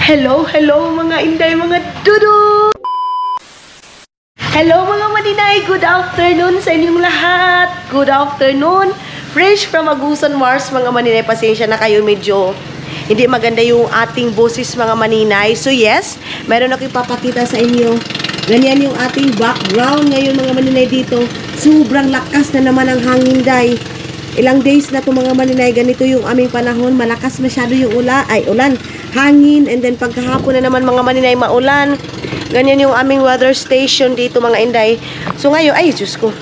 Hello, hello mga inday, mga dudu! Hello mga maninay, good afternoon sa inyong lahat. Good afternoon. Fresh from Agusan Mars mga maninay, pasensya na kayo, medyo hindi maganda yung ating boses mga maninay. So yes, meron ako ipapakita sa inyo. Ganyan yung ating background ngayon mga maninay dito. Sobrang lakas na naman ang hangin, day. Ilang days na to mga maninay, ganito yung aming panahon. Malakas masyado yung ulan, hangin, and then pagkahapon na naman mga maninay, maulan. Ganyan yung aming weather station dito mga inday. So ngayon, ay Diyos ko,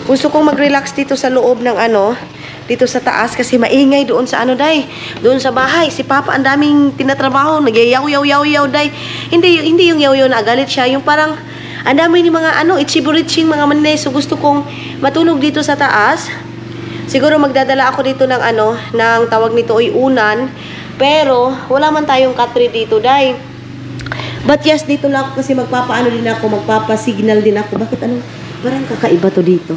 gusto kong mag-relax dito sa loob ng dito sa taas kasi maingay doon sa day, doon sa bahay. Si Papa ang daming tinatrabaho, nagyayaw-yaw-yaw day. Hindi yung yaw-yaw na galit siya, yung parang ang dami ni mga itchiburitsing mga maninay. So gusto kong matulog dito sa taas. Siguro magdadala ako dito ng ng tawag nito ay unan. Pero wala man tayong katre dito, day. But yes, dito lang ako kasi magpapaano din ako, magpapasignal din ako. Bakit parang kakaiba to dito.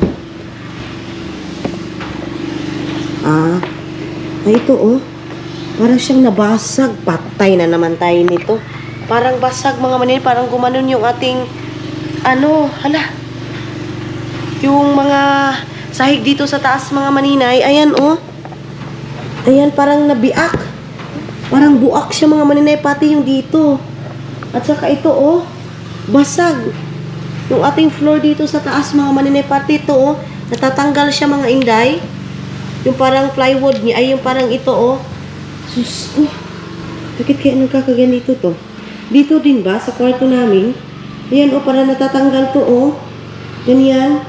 Ito parang siyang nabasag. Patay na naman tayo nito. Parang basag mga manin, parang gumanon yung ating yung mga sahig dito sa taas mga maninay. Ayan ayan, parang nabiak. Parang buak siya mga maninay, pati yung dito. At saka ito basag. Yung ating floor dito sa taas mga maninay, pati ito natatanggal siya mga inday. Yung parang plywood niya, ay yung parang ito sus ko. Bakit kaya nagkakaganito to? Dito din ba sa kwarto namin? Ayan parang natatanggal to ganyan.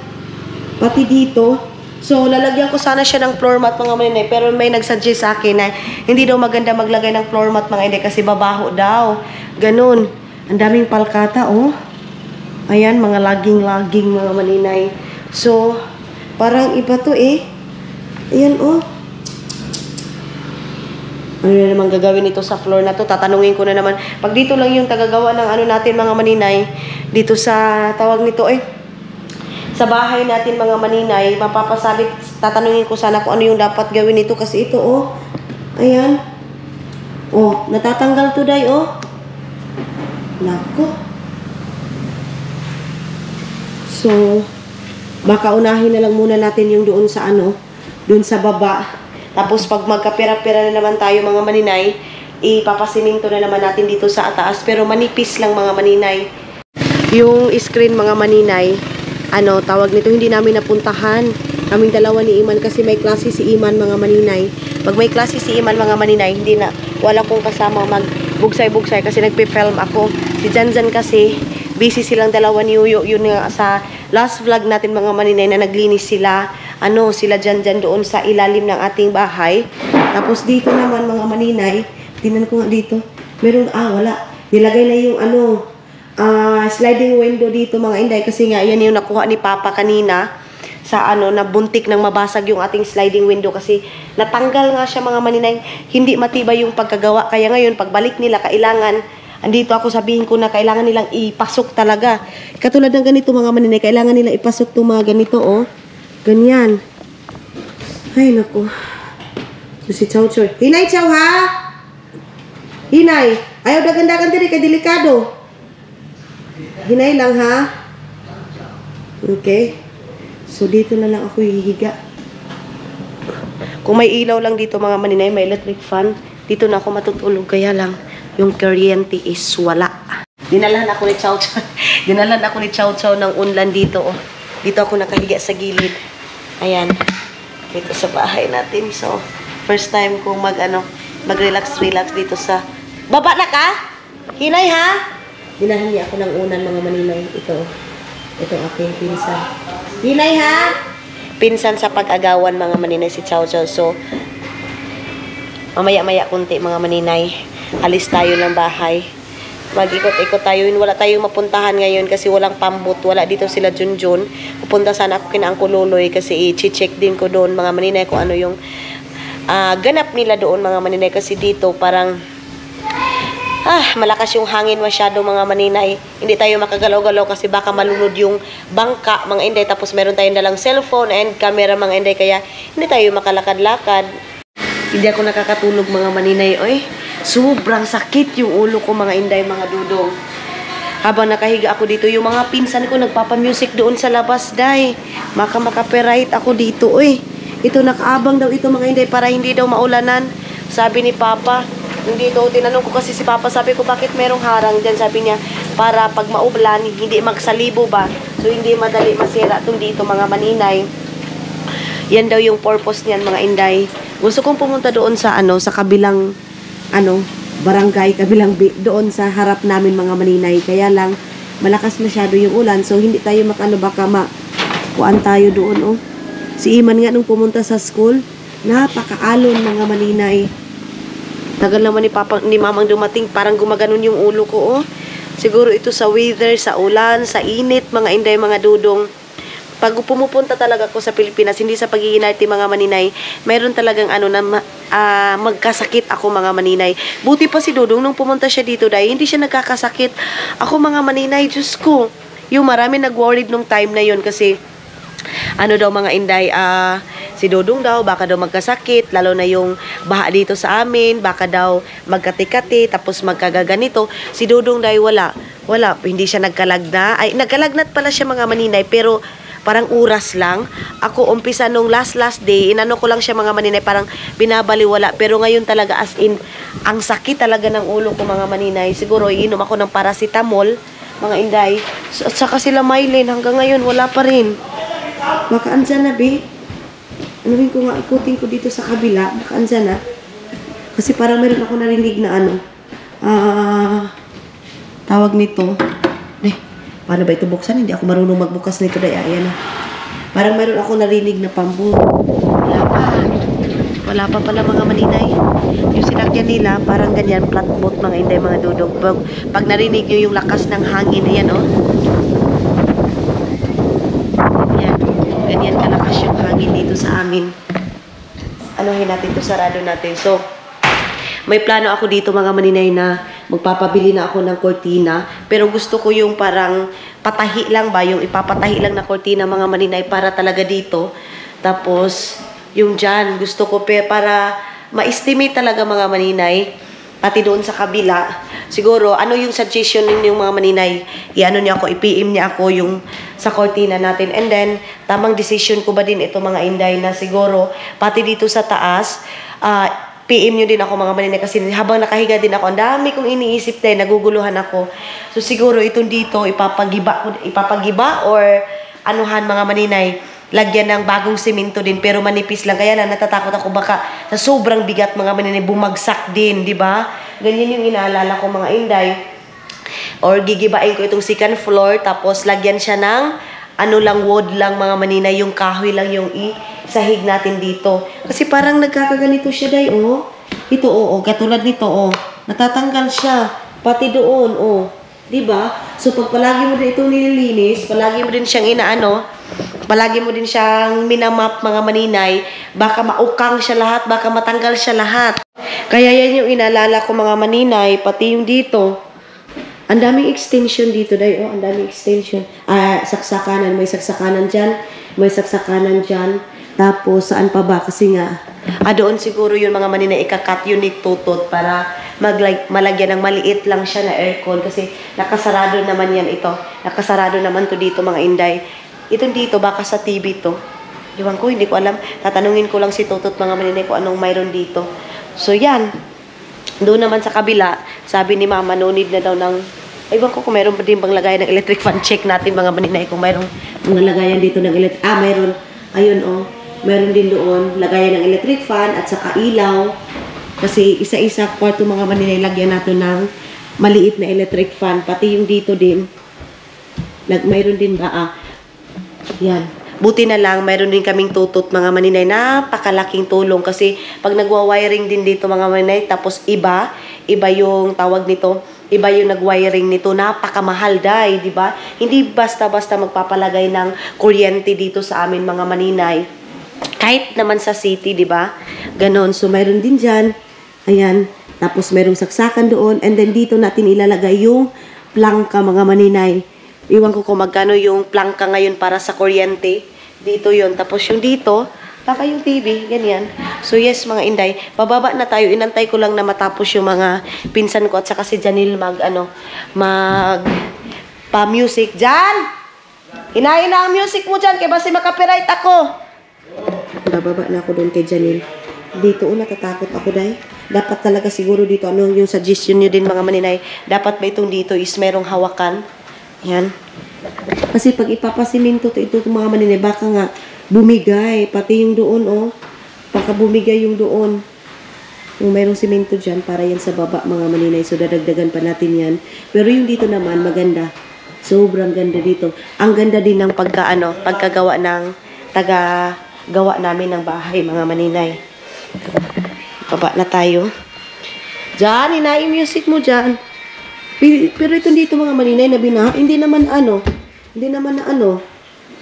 Pati dito. So, lalagyan ko sana siya ng floor mat mga maninay. Pero may nagsuggest sa akin na hindi daw maganda maglagay ng floor mat mga inday kasi babaho daw. Ganun. Ang daming palkata, Ayan, mga laging-laging mga maninay. So, parang iba to Ayan, Ano na naman gagawin ito sa floor na to? Tatanungin ko na naman. Pag dito lang yung tagagawa ng natin mga maninay, dito sa tawag nito sa bahay natin mga maninay, mapapasabit, tatanungin ko sana kung ano yung dapat gawin nito kasi ito ayan. Natatanggal to, day, Nako. So, baka unahin na lang muna natin yung doon sa doon sa baba. Tapos pag magkapira-pira na naman tayo mga maninay, ipapasiminto na naman natin dito sa taas. Pero manipis lang mga maninay. Yung screen mga maninay, tawag nito, hindi namin napuntahan. Kaming dalawa ni Iman kasi may klase si Iman mga maninay. Pag may klase si Iman mga maninay, wala kong kasama magbugsay-bugsay kasi nagpe-film ako. Si Janjan kasi, busy silang dalawa ni Yuyo. Yun nga sa last vlog natin mga maninay na naglinis sila. Sila Janjan doon sa ilalim ng ating bahay. Tapos dito naman mga maninay, tingnan ko nga dito. Meron, wala. Nilagay na yung sliding window dito mga inday kasi nga yan yung nakuha ni Papa kanina sa nabuntik ng mabasag yung ating sliding window kasi natanggal nga siya mga maninay. Hindi matibay yung pagkagawa. Kaya ngayon pagbalik nila kailangan, andito ako sabihin ko na kailangan nilang ipasok talaga. Katulad ng ganito mga maninay, kailangan nilang ipasok itong mga ganito ganyan. Ay naku. So si Chow Chow. Hinay Chow ha? Hinay. Ayaw dagan-dagan diri kay delikado. Hinay lang ha? Okay. So dito na lang ako hihiga. Kung may ilaw lang dito mga maninay, may electric fan, dito na ako matutulog. Kaya lang, yung kuryente is wala. Dinalahan ako ni Chow Chow. Dinalahan ako ni Chow Chow ng unlan dito. Dito ako nakahiga sa gilid. Ayan. Dito sa bahay natin. So, first time kong mag-relax dito sa... Baba na ka? Hinay ha? Dinahan niya ako ng unan mga maninay. Ito aking pinsan. Hinay ha? Pinsan sa pag-agawan mga maninay si Chow Chow. So, mamaya-maya kunti mga maninay. Alis tayo ng bahay. Mag-ikot-ikot tayo. Wala tayong mapuntahan ngayon kasi walang pambot. Wala dito sila Junjun. Pupunta sana ako kina Uncle Loloy kasi i-check din ko doon mga maninay kung ano yung ganap nila doon mga maninay kasi dito parang malakas yung hangin masyado mga maninay. Hindi tayo makagalaw-galaw kasi baka malunod yung bangka mga inday. Tapos meron tayong dalang cellphone and camera mga inday kaya hindi tayo makalakad-lakad. Hindi ako nakakatulog mga maninay. Sobrang sakit yung ulo ko, mga inday, mga dudong. Habang nakahiga ako dito, yung mga pinsan ko nagpapamusic doon sa labas, day. Maka-copyright ako dito, uy. Ito, nakaabang daw ito, mga inday, para hindi daw maulanan. Sabi ni Papa, hindi ito, tinanong ko kasi si Papa, sabi ko, bakit merong harang dyan? Sabi niya, para pag maulan, hindi magsalibo ba? So, hindi madali masira itong dito, mga maninay. Yan daw yung purpose niyan, mga inday. Gusto kong pumunta doon sa, sa kabilang, barangay, kabilang doon sa harap namin, mga maninay. Kaya lang, malakas masyado yung ulan. So, hindi tayo baka kuan tayo doon, oh. Si Iman nga nung pumunta sa school, napakaalon, mga maninay. Tagal naman ni Mamang dumating, parang gumaganon yung ulo ko, oh. Siguro ito sa weather, sa ulan, sa init, mga inday, mga dudong. Pag pumupunta talaga ako sa Pilipinas, hindi sa pag-iinarte, mga maninay, mayroon talagang magkasakit ako, mga maninay. Buti pa si Dudong nung pumunta siya dito, dahil hindi siya nagkakasakit. Ako, mga maninay, Diyos ko, yung marami nag-worried nung time na yun kasi daw, mga inday, si Dudong daw, baka daw magkasakit, lalo na yung baha dito sa amin, baka daw magkati-kati, tapos magkagaganito. Si Dudong daw, wala, hindi siya nagkalagna. Ay, nagkalagnat pala siya, mga maninay, pero parang oras lang. Ako, umpisa nung last day, inano ko lang siya, mga maninay, parang binabaliwala. Pero ngayon talaga, as in, ang sakit talaga ng ulo ko, mga maninay. Siguro, iinom ako ng paracetamol, mga inday. At saka sila Mylene, hanggang ngayon, wala pa rin. Baka andyan na, be. Anuhin ko nga, ikutin ko dito sa kabila. Baka andyan na. Kasi parang meron ako narinig na tawag nito. Paano ba ito buksan? Hindi ako marunong magbukas nito. Ayan na. Parang meron ako narinig na pambun. Wala pa pala, mga maninay. Yung sinakyan nila, parang ganyan, flat boat, mga inday, mga dudong. Pag narinig nyo yung lakas ng hangin, ayan, oh. Ayan. Ganyan kalakas yung hangin dito sa amin. Anuhin natin ito, sarado natin. So, may plano ako dito, mga maninay, na magpapabili na ako ng kortina. Pero gusto ko yung parang patahi lang ba? Yung ipapatahi lang na kortina, mga maninay, para talaga dito. Tapos, yung dyan, gusto ko para ma-estimate talaga, mga maninay. Pati doon sa kabila. Siguro, ano yung suggestion ninyo, mga maninay? niyo ako, i-PM niya ako yung sa kortina natin. And then, tamang decision ko ba din ito, mga inday, na siguro, pati dito sa taas, PM nyo din ako, mga maninay, kasi habang nakahiga din ako, ang dami kong iniisip din, naguguluhan ako. So siguro itong dito, ipapagiba or anuhan, mga maninay, lagyan ng bagong simento din, pero manipis lang. Kaya lang, natatakot ako baka sa sobrang bigat, mga maninay, bumagsak din, di ba? Ganyan yung inaalala ko, mga inday. Or gigibain ko itong second floor, tapos lagyan siya ng wood lang, mga maninay, yung kahoy lang yung sahig natin dito. Kasi parang nagkakaganito siya, day, oh. Ito, oh, katulad nito, oh. Natatanggal siya. Pati doon, oh. Diba? So, pag palagi mo din itong nililinis, palagi mo din siyang palagi mo din siyang minamap, mga maninay, baka maukang siya lahat, baka matanggal siya lahat. Kaya yan yung inaalala ko, mga maninay, pati yung dito. Ang daming extension dito, day, oh. Ang daming extension. Saksakanan. May saksakanan dyan. May saksakanan dyan. Tapos, saan pa ba? Kasi nga, doon siguro yun, mga maninay, ikakat yun ni Tutot para malagyan ng maliit lang siya na aircon. Kasi nakasarado naman yan ito. Nakasarado naman to dito, mga inday. Itong dito, baka sa TV to. Iwan ko, hindi ko alam. Tatanungin ko lang si Tutot, mga maninay, kung anong mayroon dito. So, yan. Doon naman sa kabila, sabi ni Mama, no need na daw ng, iwan ko kung mayroon pa din bang lagayan ng electric fan. Check natin, mga maninay, kung mayroong mga lagayan dito ng electric. Mayroon. Ayun, oh. Meron din doon, lagayan ng electric fan at saka ilaw. Kasi isa-isa kwarto, mga maninay, lagyan natin ng maliit na electric fan. Pati yung dito din. Mayroon din ba? Yan. Buti na lang, mayroon din kaming Tutot, mga maninay, napakalaking tulong. Kasi pag nagwa-wiring din dito, mga maninay, tapos iba yung tawag nito, iba yung nag-wiring nito, napakamahal, day, di ba? Hindi basta-basta magpapalagay ng kuryente dito sa amin, mga maninay. Kahit naman sa city, di ba? Ganon. So, mayroon din dyan. Ayan. Tapos, mayroong saksakan doon. And then, dito natin ilalagay yung plangka, mga maninay. Iwan ko kung magkano yung plangka ngayon para sa kuryente. Dito yon. Tapos, yung dito, Baka yung TV, ganyan. So yes, mga inday, bababa na tayo. Inantay ko lang na matapos yung mga pinsan ko at saka si Janil pa-music. Jan! Hinahin na ang music mo dyan, kaya basi makapiright ako. Bababa na ako doon kay Janil. Dito, natatakot ako, day. Dapat talaga siguro dito, ano yung suggestion nyo din, mga maninay, dapat ba itong dito is merong hawakan? Yan. Kasi pag ipapasiminto ito mga maninay, baka nga bumigay. Pati yung doon, oh. Baka bumigay yung doon. Yung mayroong simento dyan, para yan sa baba, mga maninay. So, dadagdagan pa natin yan. Pero yung dito naman, maganda. Sobrang ganda dito. Ang ganda din ng pagkagawa ng gawa namin ng bahay, mga maninay. Baba na tayo. Diyan, inaing music mo dyan. Pero ito dito, mga maninay, na binaha, hindi naman na ano.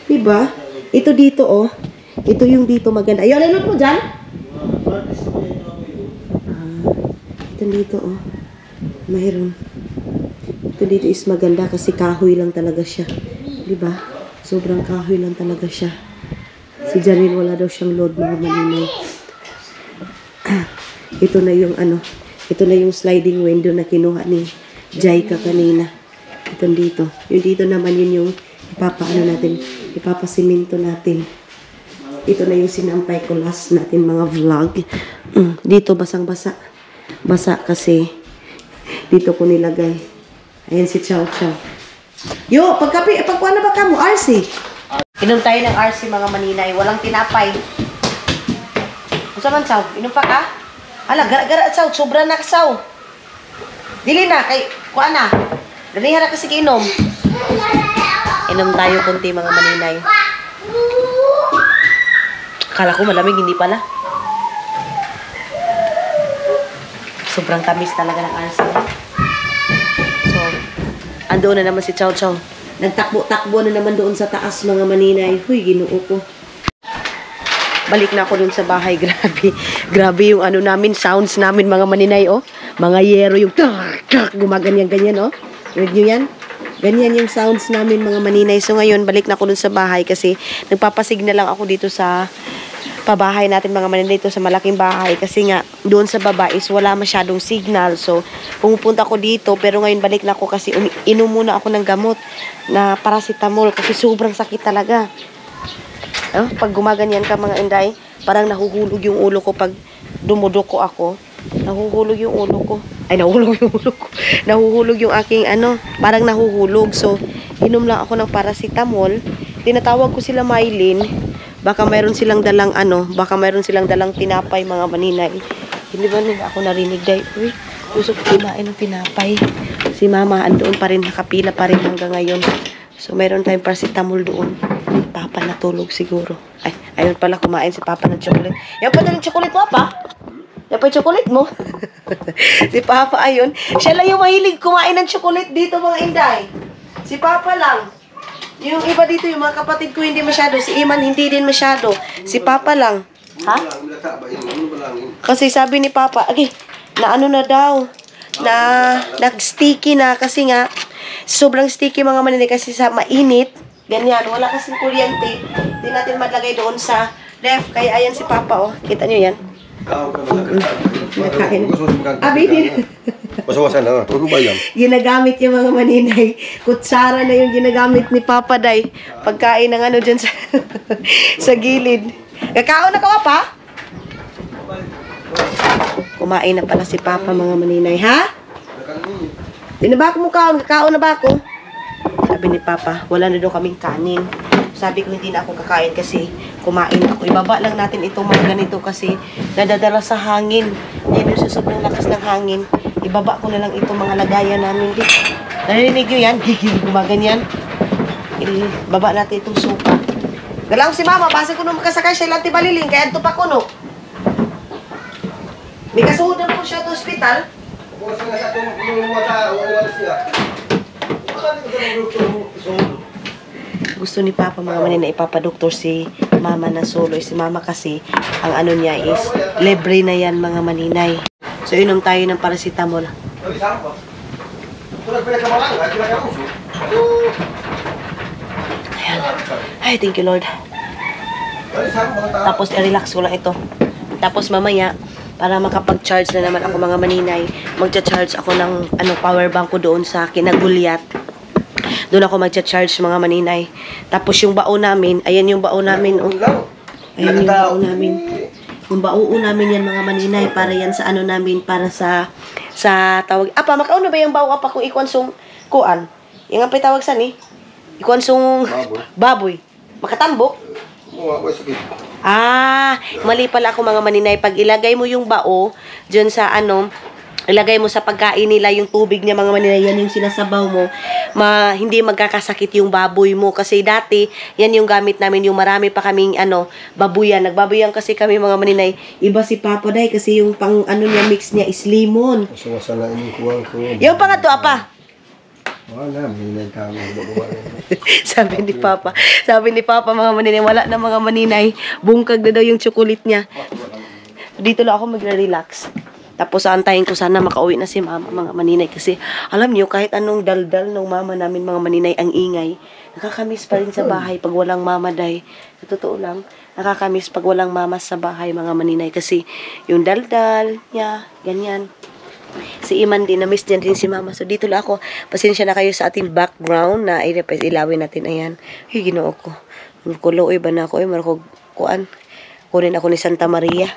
Diba? Ito dito, oh. Ito yung dito maganda. Ayun, ano mo dyan? Ito dito, oh. Mayroon. Ito dito is maganda kasi kahoy lang talaga siya. Diba? Sobrang kahoy lang talaga siya. Si Janil, wala daw siyang load, mga maninay. Ito na yung ito na yung sliding window na kinuha ni Jaika kanina. Ito dito. Yung dito naman yun yung ipapasiminto natin. Ito na yung sinampay ko last natin mga vlog. Dito basang-basa. Basa kasi dito ko nilagay. Ayan si Chow Chow. Yo, pagkuha na ba ka mo? RC? Inom tayo ng RC, mga maninay. Walang tinapay. Gusto man, Chow? Inom pa ka? Ala, gara-gara, Chow. Sobra na ka, Chow. Dili na, kuha na. Dalihan na kasi inom. Inom tayo kunti, mga maninay. Akala ko malamig, hindi pala. Sobrang tamis talaga ng RC. So, andoon na naman si Chow Chow. Nagtakbo-takbo na naman doon sa taas, mga maninay. Huy, ginoo ko. Balik na ako doon sa bahay. Grabe yung namin, sounds namin, mga maninay, oh. Mga yero yung gumaganyan-ganyan, oh. Read nyo yan? Ganyan yung sounds namin, mga maninay. So ngayon, balik na ako doon sa bahay kasi nagpapasignal lang ako dito sa pabahay natin, mga maninay, dito sa malaking bahay. Kasi nga, doon sa baba is wala masyadong signal. So, pumupunta ako dito. Pero ngayon, balik na ako kasi inom muna ako ng gamot na paracetamol kasi sobrang sakit talaga. Pag gumaganyan ka, mga inday, parang nahuhulog yung ulo ko pag dumuduko ako. Nahuhulog yung ulo ko. Ay, nahuhulog yung ulo ko. Nahuhulog yung aking parang nahuhulog. So, inom lang ako ng paracetamol. Tinatawag ko sila Mylene. Baka mayroon silang dalang tinapay, mga maninay. Hindi ba nila ako narinig, day? Uy, gusto ko kumain ng tinapay. Si mama, andoon pa rin, nakapila pa rin hanggang ngayon. So, mayroon tayong paracetamol doon. Papa natulog siguro. Ay, ayun pala, kumain si Papa ng chocolate. Yan pa yung chocolate mo, pa? Yan pa yung chocolate mo. Si Papa, ayun. Siya lang yung mahilig kumain ng chocolate dito, mga inday. Si Papa lang. Yung iba dito, yung mga kapatid ko, hindi masyado. Si Iman, hindi din masyado. Si Papa lang. Ha? Kasi sabi ni Papa, na daw. Nag-sticky na. Kasi nga, sobrang sticky, mga maninay. Kasi sa mainit, ganyan, wala kasing kuryente. Hindi natin maglagay doon sa ref. Kaya ayan si Papa, oh. Kita nyo yan? Nakain. Din. Basa-basa na. Ano ba yan? Ginagamit yung mga maninay. Kutsara na yung ginagamit ni Papa, day. Pagkain ng dyan sa, sa gilid. Kakao na ka, pa? Kumain na pala si Papa, mga maninay. Ha? Dinabako mo kaon? Kakao na ba ako? Sabi ni Papa, wala na daw kaming kanin. Sabi ko, hindi na ako kakain kasi kumain ako. Ibaba lang natin itong mga ganito kasi nadadala sa hangin. Yan yung sobrang lakas ng hangin. Ibaba ko na lang itong mga lagayan namin dito. Narinig nyo yan? Gigil, gumaganyan. Ibaba natin itong suka. Galang si Mama, base ko nung makasakay siya lang tibaliling, kaya ito pa ko, no? May kasuhudan po siya sa hospital. Gusto ni Papa, mga maninay, ipapadoktor si Mama na solo. Si Mama kasi, ang niya is, libre na yan, mga maninay. So, inom tayo ng paracetamol. Ayan. Ay, thank you, Lord. Tapos i-relax ko lang ito. Tapos mamaya, para makapag-charge na naman ako mga maninay, magcha-charge ako ng power bank ko doon sa kinagulyat. Doon ako magcha-charge mga maninay. Tapos yung baon namin, ayan yung baon namin. Oh. Ayan yung baon namin. Yung baon namin yan mga maninay, para yan sa namin, para sa tawag. Apa, makauno ba yung baon apa kung ikwansong kuan? Yung ang tawag sa ni? Ikwansong baboy. Makatambok? Mali pala ako mga maninay. Pag ilagay mo yung bao dyan sa ilagay mo sa pagkain nila yung tubig niya mga maninay, yan yung sinasabaw mo, hindi magkakasakit yung baboy mo. Kasi dati, yan yung gamit namin, yung marami pa kaming babuyan. Nagbabuyan kasi kami mga maninay. Iba si Papa Day kasi yung pang niya mix niya is lemon. Yung pangato apa? Sabi ni Papa mga maninay, wala na mga maninay, bungkag na daw yung chocolate niya. Dito lang ako magre-relax. Tapos antayin ko sana makauwi na si mama mga maninay, kasi alam niyo kahit anong daldal ng mama namin mga maninay, ang ingay, nakakamiss pa rin sa bahay pag walang mama Day. Sa totoo lang, nakakamiss pag walang mama sa bahay mga maninay, kasi yung daldal niya, ganyan. Si Iman din, na-miss din si mama. So dito lang ako, pasensya na kayo sa ating background na ilawin natin. Ayan, ginoo ko. Kuloy ba na ako? Marako kuan. Kunin ako ni Santa Maria.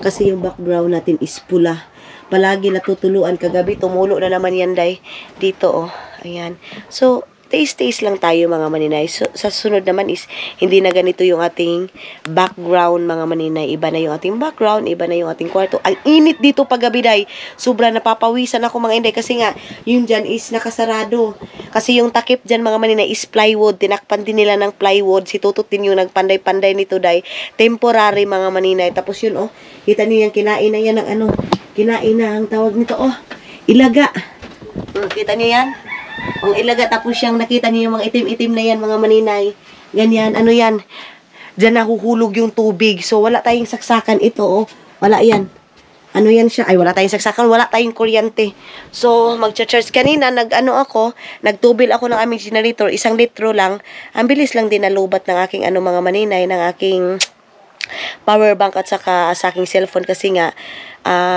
Kasi yung background natin is pula. Palagi natutuluan. Kagabi, tumulo na naman yan, Day. Dito, oh. Ayan. So, taste lang tayo, mga maninay. So, sa sunod naman is, hindi na ganito yung ating background, mga maninay. Iba na yung ating background, iba na yung ating kwarto. Ang init dito paggabi, Day. Sobra napapawisan ako, mga inday. Kasi nga, yung dyan is nakasarado. Kasi yung takip dyan, mga maninay, is plywood. Tinakpan din nila ng plywood. Si Tutot din yung nagpanday-panday nito, Day. Temporary, mga maninay. Tapos yun, oh. Kita niyo yung kinain na yan ng kinain na ang tawag nito, oh. Ilaga. Kita niyo yan? Ang ilaga, tapos siyang nakita niyo yung mga itim-itim na yan, mga maninay. Ganyan, yan. Diyan nahuhulog yung tubig. So, wala tayong saksakan ito, oh. Wala yan. Yan siya? Ay, wala tayong saksakan, wala tayong kuryente. So, magcha-charge. Kanina, nagtubil ako ng aming generator, 1 litro lang. Ang bilis lang din nalubat ng aking mga maninay, ng aking power bank at saka sa aking cellphone, kasi nga,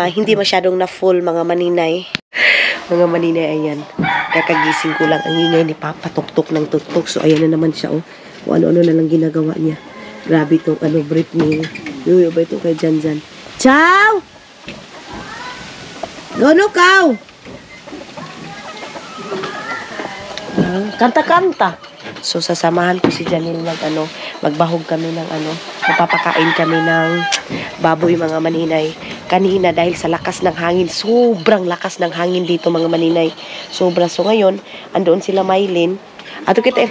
hindi masyadong na full, mga maninay. Mga maninay, ayan. Kakagising ko lang. Ang ingay ni Papa, tuktok ng tuktok. So, ayan na naman siya, oh. Kung ano-ano na lang ginagawa niya. Grabe itong, Britney. Yung ba ito kay Janjan? Ciao! Gono, kaw! Kanta-kanta. So, sasamahan ko si Janil magbahog kami ng magpapakain kami ng baboy, mga maninay. Kanina, dahil sa lakas ng hangin, sobrang lakas ng hangin dito, mga maninay. Sobra. So, ngayon, andoon sila Maylin. Ato kita,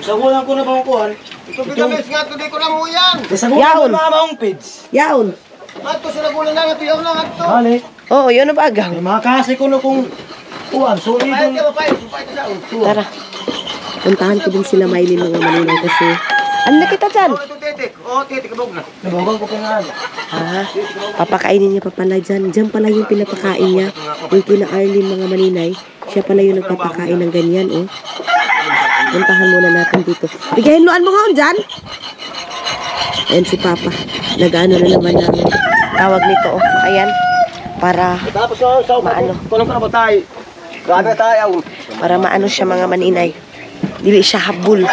Sagulan ko na bang kuhan? Ito bitamis nga, ito di ko na mo yan. Sagulan ko na maong pids. yaon. Ato sila gulang lang, ito yaw lang ato. Hali. Oo, yun na bagang. May mga kasi ko na kung kuhan. So, Pahit idol. ka, pahit ka sa Tara. Puntahan ko din sila Maylin, mga maninay, kasi ano na kita dyan? ito titik. Titik, kabog na. Nabagang ko pinaan. Papakainin niya pa pala dyan. Dyan pala yung pinapakain niya. Yung kina Arlene, mga maninay. Siya pala yung nagpapakain ng ganyan, oh. Puntahan muna natin dito. Bigayin luan mo nga dyan. Ayan si Papa. Nag-ano na naman ng tawag nito, oh. Ayan. Para Tapos sa maano. Tulong ka na ba tayo? Grabe tayo. Para maano siya, mga maninay. Dili siya habol.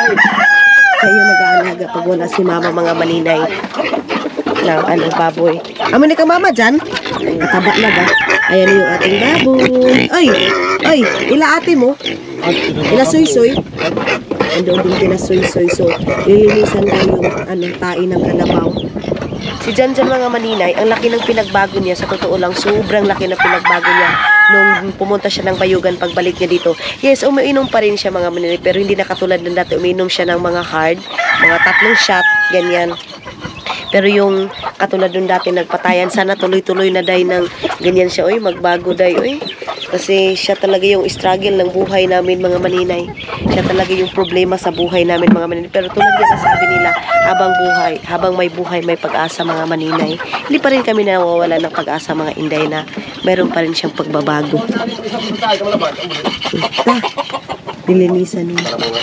Kayo nag-aalaga pag wala si Mama, mga maninay. Ng baboy. Amin ka Mama dyan? Kataba na ba? Ayan yung ating baboy. Ay, ila ate mo? Ila soy-soy? Andoon din kina soy-soy. So, lilinisan na yung tain ng kalabaw. Si Janjan, mga maninay, ang laki ng pinagbago niya. Sa totoo lang, sobrang laki ng pinagbago niya nung pumunta siya ng Bayugan pagbalik niya dito. Yes, umiinom pa rin siya, mga maninay, pero hindi na katulad ng dati. Umiinom siya ng mga hard, mga 3 shot, ganyan. Pero yung katulad nung dati nagpatayan, sana tuloy-tuloy na day ng ganyan siya, magbago day, Kasi siya talaga yung struggle ng buhay namin, mga maninay. Siya talaga yung problema sa buhay namin, mga maninay. Pero tulad yan ang sabi nila, habang may buhay, may pag-asa, mga maninay. Hindi pa rin kami nawawala ng pag-asa, mga inday, na meron pa rin siyang pagbabago. nilinisan ni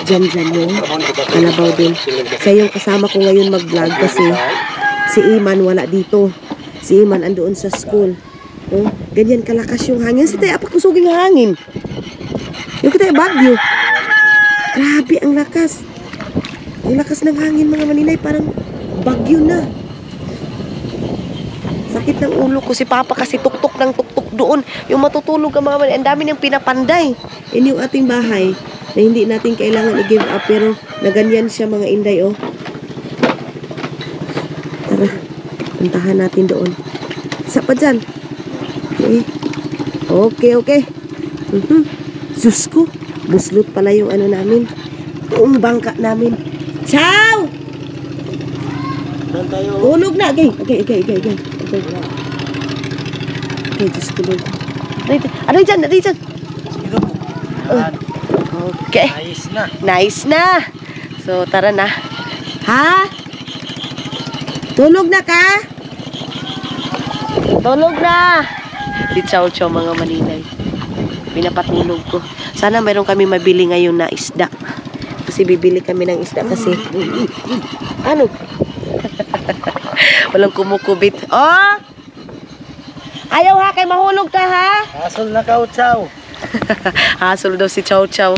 Jan yung kalabaw din. Siya yung kasama ko ngayon mag-vlog kasi si Iman wala dito. Si Iman andoon sa school. Oh, ganyan kalakas yung hangin. Si tayo apak kusuging hangin. Yung kita bagyo. Grabe ang lakas. Ang lakas ng hangin mga maninay, parang bagyo na. Sakit ng ulo ko si Papa kasi tuktok ng tuktok doon. Yung matutulog ang mga maninay, ang dami niyang pinapanday. Yan yung ating bahay na hindi natin kailangan i-give up pero na ganyan siya mga inday oh. Tara, puntahan natin doon. Isa pa dyan. Okay. Sus ko, buslot pala yung ano namin. Buong bangka namin. Ciao! Saan tayo? Tulog na. Okay, Diyos ko Lord. Ano dyan? Sige po. Okay. Ayos na. Nice na. So, tara na. Ha? Tulog na ka? Tulog na. Di chow mga maninay. Pinapatulog ko. Sana meron kami mabili ngayon na isda. Kasi bibili kami ng isda kasi. Ano? Walang kumukubit. Oh! Ayaw ha, kay mahulog ka ha? Hasol na kautsaw. Hasol daw si Chow Chow.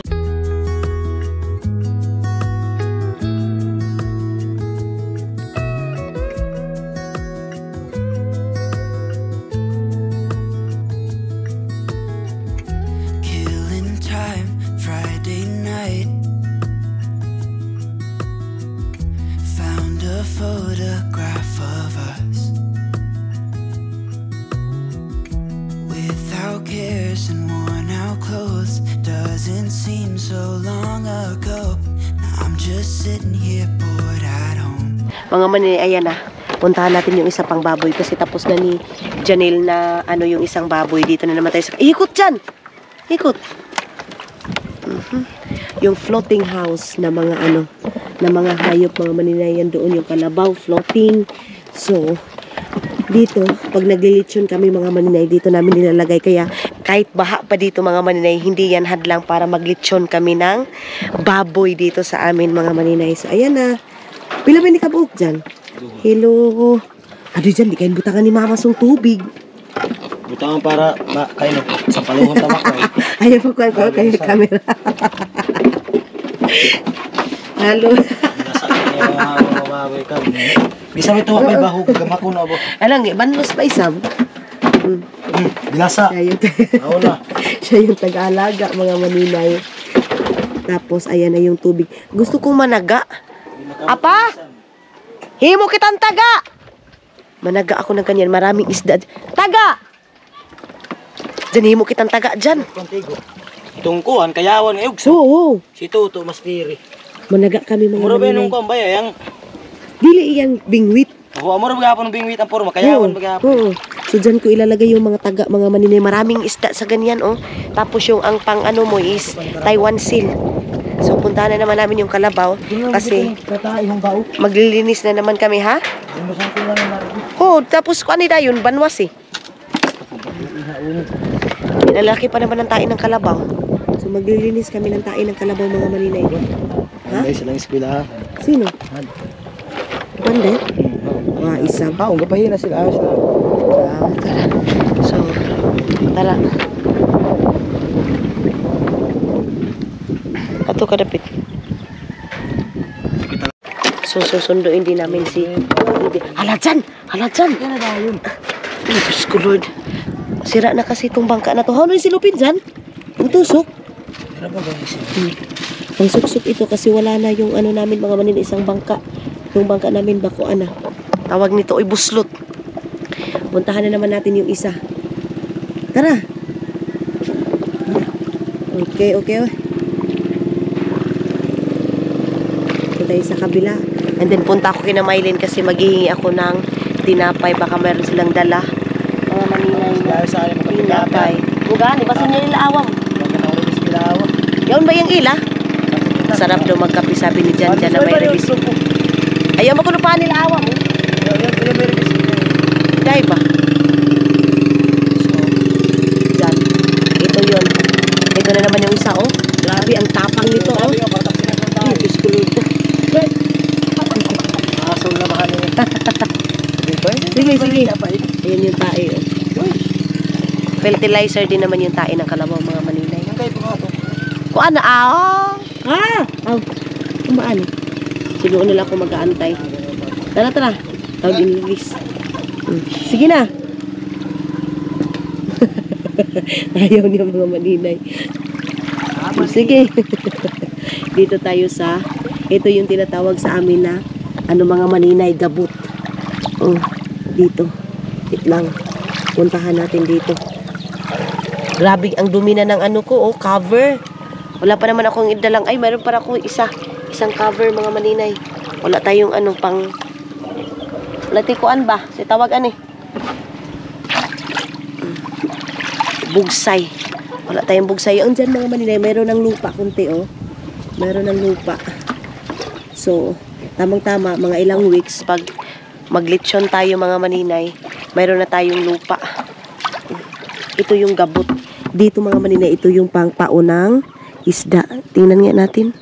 Killing time, Friday night. Found a photograph of us without cares and worn out clothes. Doesn't seem so long ago. Now I'm just sitting here bored at home. Mga maninay, ayan na. Puntahan natin yung isa pang baboy kasi tapos na ni Janelle na ano yung isang baboy. Dito na naman tayo sa... Ikot dyan! Ikot! Yung floating house na mga ano, na mga hayop, mga maninay, yan doon yung kalabaw, floating. So, dito, pag naglilitsyon kami mga maninay, dito namin nilalagay. Kaya, kahit baha pa dito mga maninay, hindi yan hadlang para maglitsyon kami ng baboy dito sa amin mga maninay. So, ayan na. Pila ba ni kabuok dyan? Hello. Ado dyan, di kayo butangan ni mama song tubig. Butangan para kayo sa paluhon tamak ko. Ayaw po ko kayo camera. Halo. Bisa mo ito may bahog gamako na bo. Alang, banlos pa isam. Bilasa. Siya yung, Oo na. siya yung tag-alaga, mga maninay. Tapos, ayan na yung tubig. Gusto kong managa. Apa? Himo kitang taga! Managa ako ng kanyan. Maraming isda. Taga! Diyan, himo kitang taga dyan. Kontigo. Tungkuan kayawan ngayog. Oo. Si Tuto mas diri. Managa kami mga Mura ba maninay. nung kambaya yang Dili iyang bingwit. ako mura ba gapon ng bingwit ang porma kayawan ba gapon. Oo. So dyan ko ilalagay yung mga taga, mga maninay. Maraming isda sa ganyan, oh. Tapos yung ang pang ano mo is Taiwan seal. So puntahan na naman namin yung kalabaw. Kasi Tatay yung bao. maglilinis na naman kami, ha? Imusan ko lang na. Oh, tapos kung ano yun, banwas eh. Lalaki pa naman ang tain ng kalabaw. So maglilinis kami ng tain ng kalabaw, mga maninay. Ha? Guys, lang eskwela. Sino? Pande? Isang. Ang gapahin na sila ayos na. Tara. So, tara. Ato kadapit. So, susunduin din namin si... Hala dyan! Hala dyan! Diyos ko, Lord. Sira na kasi itong bangka na to. Ano yung silupin dyan? Ang tusok. Ano ba guys? Ang suksok ito kasi wala na yung ano namin mga manin isang bangka. Yung bangka namin bakuan na. Tawag nito ay buslot. Puntahan na naman natin yung isa. Tara. Okay. Ito tayo sa kabila. And then punta ako kina Mylene kasi maghihingi ako ng tinapay. Baka meron silang dala. Mga maninay na Ayos sa akin tinapay. Mugani, basta niya nila awam. eskwela awa. Yaon ba yung ila? Sarap daw magkape sabi ni Jan Jan na may release. Ayaw makulupaan nila awam. Dahil ba? So, Jan. Ito Ito na naman yung isa, oh. Grabe, ang tapang nito, oh. Ay, Diyos ko, Lord. Asol na mahal yun. Sige, sige. Ayan yung tae, oh. Fertilizer din naman yung tae ng kalabaw, mga maninay. Kuan na, kumaan. Sinuon nila ako mag-aantay. Tara, tara. Tawag in-release. Sige na. Ayaw niya mga maninay. Sige. Dito tayo sa, ito yung tinatawag sa amin na, mga maninay, gabut. Dito. Wait lang. Puntahan natin dito. Grabe, ang dumi na ng cover. Wala pa naman akong idalang, mayroon pa akong isang cover, mga maninay. Wala tayong pang, wala tikuan ba? Si tawag bugsay. Wala tayong bugsay. Ang dyan, mga maninay, mayroon ng lupa kunti, oh. Mayroon ng lupa. So, tamang-tama, mga ilang weeks, pag maglitsyon tayo, mga maninay, mayroon na tayong lupa. Ito yung gabot. Dito, mga maninay, ito yung pangpaunang isda. Tingnan nga natin.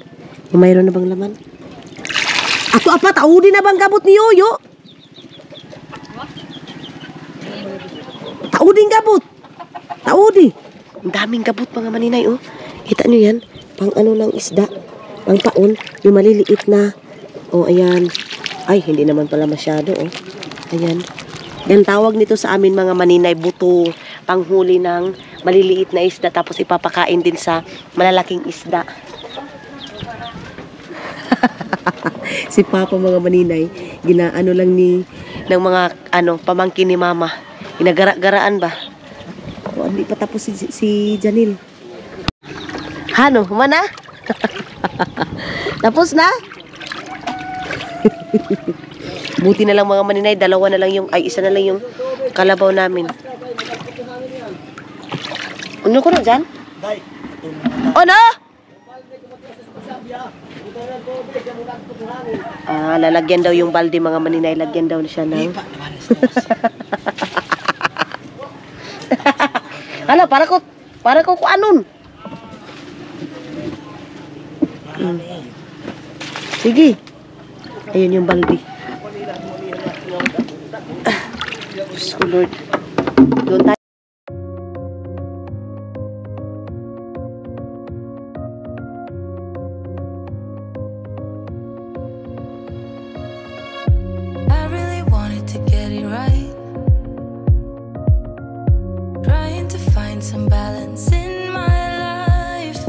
Mayroon na bang laman? Ato apa, taudi na bang gabot ni Yoyo? Tauding gabot. Taudi. Ang daming gabot, mga maninay, oh. Kita nyo yan? Pang ng isda. Pang paon. Yung maliliit na. Oh, ayan. Ay, hindi naman pala masyado, oh. Ayan. Yan tawag nito sa amin, mga maninay, buto. Panghuli ng maliliit na isda. Tapos ipapakain din sa malalaking isda. Si Papa, mga maninay, ginaano lang ng mga pamangkin ni Mama. Ginagara-garaan ba? O, hindi pa tapos si Janil. Hano, mana? Tapos na? Buti na lang, mga maninay, isa na lang yung kalabaw namin. Ano ko na dyan? Ano? Lalagyan daw yung balde, mga maninay. Lagyan daw siya ng... Hala, para ko anon. Sige. Ayun yung balde. Diyos ko, Lord. Doon tayo. Some balance in my life,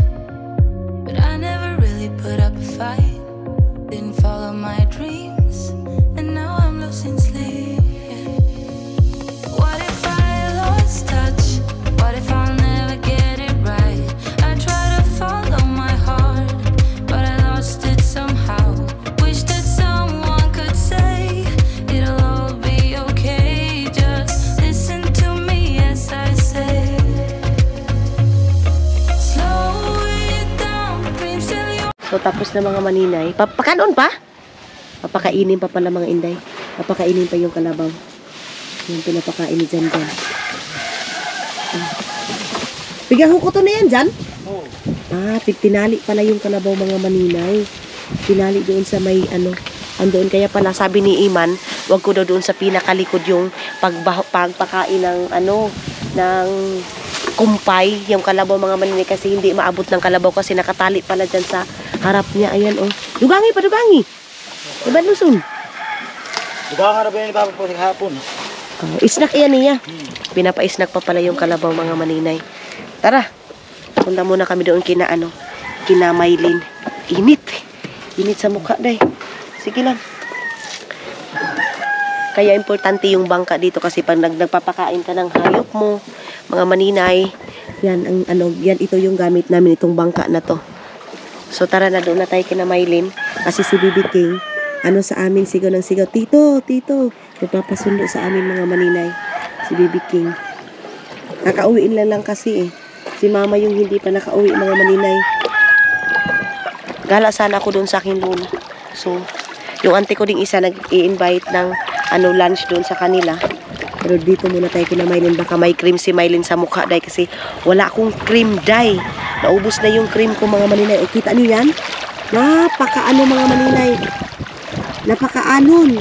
but I never really put up a fight. Didn't follow my dreams, and now I'm losing sleep. What if I lost touch? What if I'll never get it right? I try to follow my heart, but I lost it somehow. Wish that someone could say it'll all be okay. Just listen to me as I say. So, tapos na, mga maninay. Papakanon pa? Papakainin pa pala, mga inday. Papakainin pa yung kalabaw. Yung pinapakain ni Jan. Pigaho ko to na yan, Jan? Oo. Tinali pala yung kalabaw, mga maninay. Tinali doon sa may, andoon. Kaya pala, sabi ni Iman, wag ko daw doon sa pinakalikod yung pagpakain ng, ng kumpay, yung kalabaw, mga maninay, kasi hindi maabot ng kalabaw kasi nakatali pala dyan sa harap niya. Ayan, oh. Dugangi pa, dugangi. Diba, Lusun? Dugangi na ba yun, Papa, po sa hapon? Isnak yan niya. Pinapa-isnak pa pala yung kalabaw, mga maninay. Tara. Punta muna kami doon kina Maylin. Init. Init sa mukha, day. Sige lang. Kaya importante yung bangka dito kasi pag nagpapakain ka ng hayop mo, mga maninay, yan, yan, ito yung gamit namin, itong bangka na to. So, tara na, doon na tayo kina Maylin. Kasi si Bibi King, sa amin, sigaw ng sigaw, Tito, magpapasundo sa amin, mga maninay. Si Bibi King. Kakauwiin lang kasi, Si Mama yung hindi pa nakauwi, mga maninay. Gala sana ako doon sa akin doon. So, yung auntie ko ding isa nag-i-invite ng lunch doon sa kanila. Pero dito muna tayo kina Mylene. Baka may cream si Mylene sa mukha, day. Kasi wala akong cream, day. Naubos na yung cream ko, mga maninay. O, kita niyo yan? Napakaano, mga maninay. Napakaanon.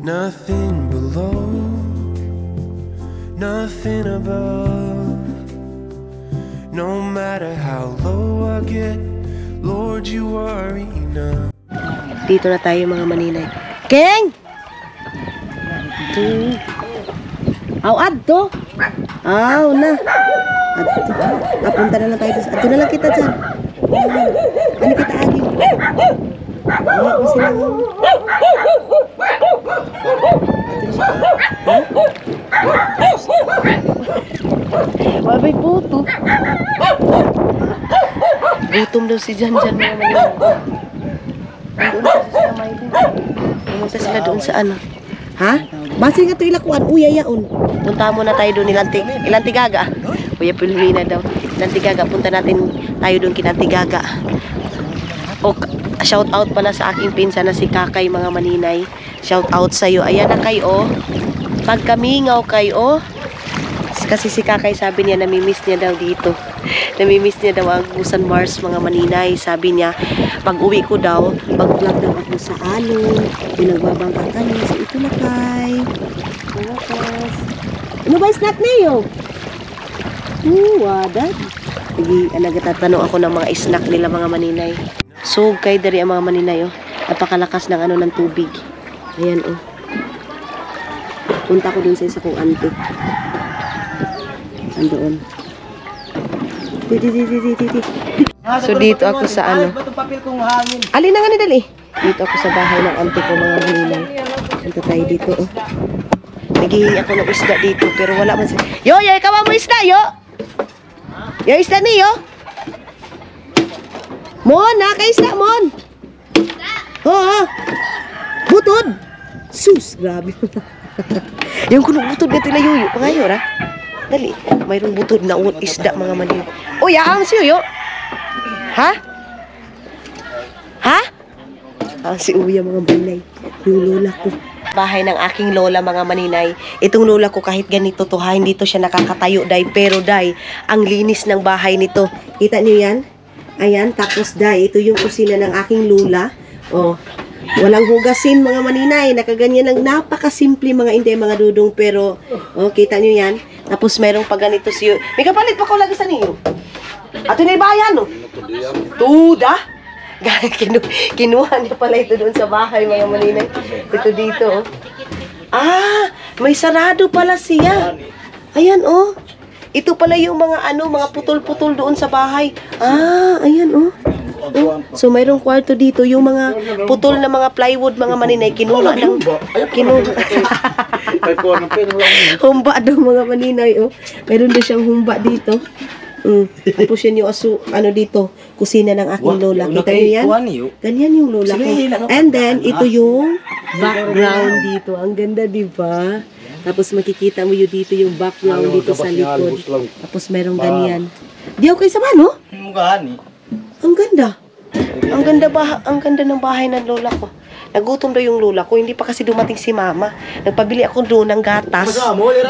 Nothing below, nothing above. No matter how low I get, Lord, you are enough. Dito na tayo, mga maninay. Keng! Aw, adto. Aw, na. Adto. Apunta na lang tayo. Adto na lang kita dyan. Ano kita agin? Ay, kung sila nga. Mabay puto. Gutom daw si Jan mga maninay. Pumunta sila doon sa ano. Ha? Basi nga ito ilakuan. Uy, yayaon. Punta muna tayo doon Ilantigaga. Kuya Pilwina daw. Ilantigaga. Punta natin tayo doon kinantigaga. O, shout out pala sa aking pinsan na si Kakay, mga maninay. Shout out sa'yo. Ayan na kayo. Pagkamingaw kayo. Kasi si Kakay sabi niya namimiss niya daw dito. Namimiss niya daw ang Busan Mars, mga maninay. Sabi niya, pag uwi ko daw, mag-vlog daw ako sa alon. Pinagbabangka kami. So ito na kay. Malakas. Ano ba yung snack niyo? Wadat. Sige, nagtatanong ako ng mga snack nila, mga maninay. So, kay dari ang mga maninay, oh. Napakalakas ng ano ng tubig. Ayan, oh. Punta ko dun sa isa kong auntie. Andoon. So, dito ako sa ano. Alin na nga ni Dali. Dito ako sa bahay ng auntie ko, mga maninay. Punta tayo dito, oh. Naghihingi ako ng isda dito, pero wala man siya. Yo, ikaw mo isda, yo! Yo, isda niyo? Mon, nakaisda, Mon! Oo, butod! Sus, grabe. Yung kunong butod na tila yuyo, pangayo, ha? Dali, mayroong butod na isda, mga manin. Uy, aang si Yuyo? Ha? Ha? Aang si Uya, mga maninay. Yung lola ko. Bahay ng aking lola, mga maninay. Itong lola ko kahit ganito to ha, hindi to siya nakakatayo, day. Pero day, ang linis ng bahay nito. Kita niyo yan? Ayan, tapos day, ito yung kusina ng aking lola. Oh, walang hugasin, mga maninay. Nakaganyan lang, napakasimple, mga hindi, mga dudong. Pero, oh, kita niyo yan? Tapos merong pag ganito siyo. May kapalit pa ko lagi sa niyo. Ato na bayan, no? Tuda? Kinuha niya pala ito doon sa bahay, mga maninay. Ito dito, oh. Ah, may sarado pala siya. Ayan, oh. Ito pala yung mga ano, mga putol-putol doon sa bahay. Ah, ayan, oh. So, mayroong kwarto dito. Yung mga putol na mga plywood, mga maninay, kinuha ng... Humba daw, mga maninay, oh. Mayroon din siyang humba dito. Tapos yun yung ano dito, kusina ng aking lola. Kita nyo yan? Ganyan yung lola ko. And then, ito yung background dito. Ang ganda, diba? Tapos makikita mo yun dito yung background dito sa likod. Tapos merong ganyan. Di ako kayo sama, no? Ang ganda. Ang ganda ng bahay ng lola ko. Nagutom daw yung lola ko. Hindi pa kasi dumating si mama. Nagpabili ako doon ng gatas.